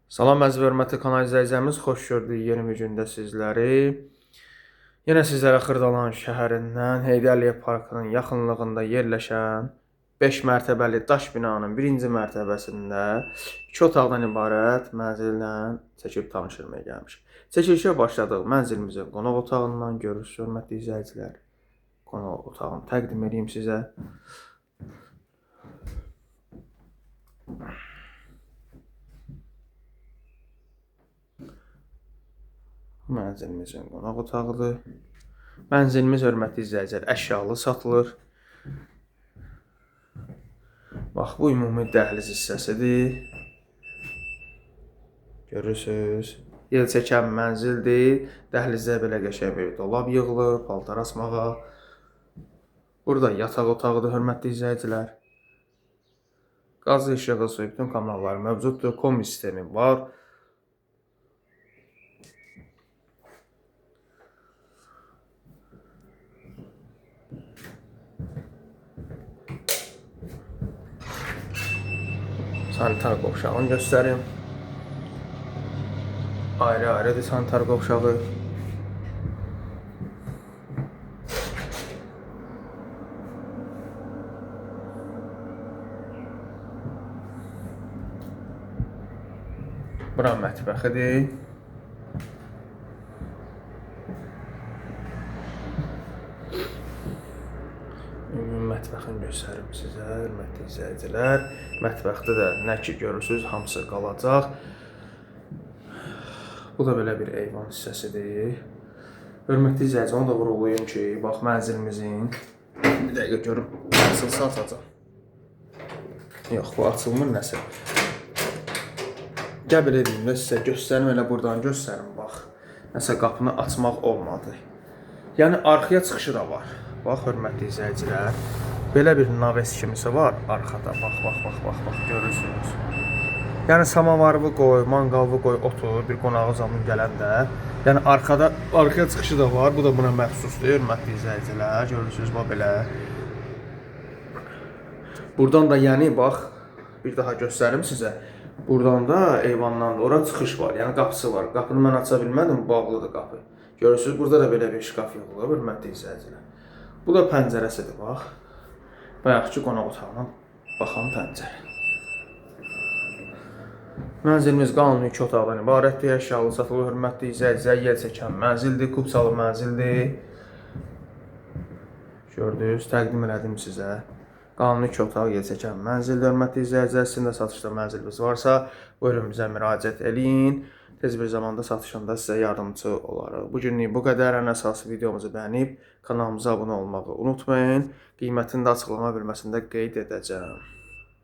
Salam əziz və hörmətli kanal izləyicilərimiz, xoş gördük yeni bir gündə sizləri. Yenə sizlərə Xırdalan şəhərindən Heydər Əliyev Parkının yaxınlığında yerləşən 5 mərtəbəli daş binanın birinci mərtəbəsində 2 otaqdan ibarət mənzillə çəkib tanışdırmaya gəlmişik. Çəkilişə başladıq. Mənzilimizin qonaq otağından görürsünüz, hörmətli izləyicilər. Qonaq otağını təqdim edeyim sizə. Mənzilimizin qonaq otağıdır. Mənzilimiz, hörmətli izləyicilər, əşyalı satılır. Bax, bu ümumi dəhliz hissəsidir. Görürsünüz. Yel çəkən mənzildir. Dəhlizdə belə qəşəng bir dolab yığılıb, paltar asmağa. Burada yataq otağıdır, hörmətli izləyicilər. Qazlı işığı, su, bütün kanalları mövcuddur. Kombi sistemi var. Sanitar qovşağını göstərim. Ayrı-ayrıdır sanitar qovşağı. Bura mətbəxidir. Mətbəxini göstərim sizə, hörmətli izləyicilər. Mətbəxdə də nə ki görürsünüz, hamısı qalacaq. Bu da belə bir eyvan hissəsidir. Hörmətli izləyicilər, onu da vurğulayım ki, bax mənzilimizin bir dəqiqə görüm, açılsa atacaq. Yox, bu açılmır nəsə. Qəbul edeyim də sizə göstərim, elə buradan göstərim, bax. Nəsə qapını açmaq olmadı. Yəni arxaya çıxışı da var. Bax, hörmətli izləyicilər, belə bir naves kimisi var arxada. Bax, görürsünüz. Yəni samavarı qoy, manqalını qoy, otur, bir qonağı zaman gələndə. Yəni arxaya çıxışı da var. Bu da buna məxsusdur, hörmətli izləyicilər. Görürsünüz, bax belə. Buradan da yəni bax, bir daha göstərim sizə. Buradan da eyvandan da ora çıxış var. Yəni qapısı var. Qapını mən aça bilmədim, bağlıdır qapı. Görürsünüz, burada da belə bir şkaf yığılıb, hörmətli izləyicilər. Bu da pəncərəsidir, bax. Bayaqki qonaq otağına baxan pəncərə. Mənzilimiz qanuni 2 otaqdan ibarətdir. Əşyalı satılır, hörmətli izləyicilər. Yel çəkən mənzildir, kubsalı mənzildir. Gördünüz, təqdim elədim sizə. Qanuni 2 otaq yel çəkən mənzildir, hörmətli izləyicilər. Sizin də satışda mənziliniz varsa, buyurun bizə müraciət eləyin. Tez bir zamanda satışında sizə yardımcı olarıq. Bugünlük bu qədər. Ən əsası videomuzu bəyənib kanalımıza abunə olmağı unutmayın. Qiymətini də açıqlama bölməsində qeyd edəcəm.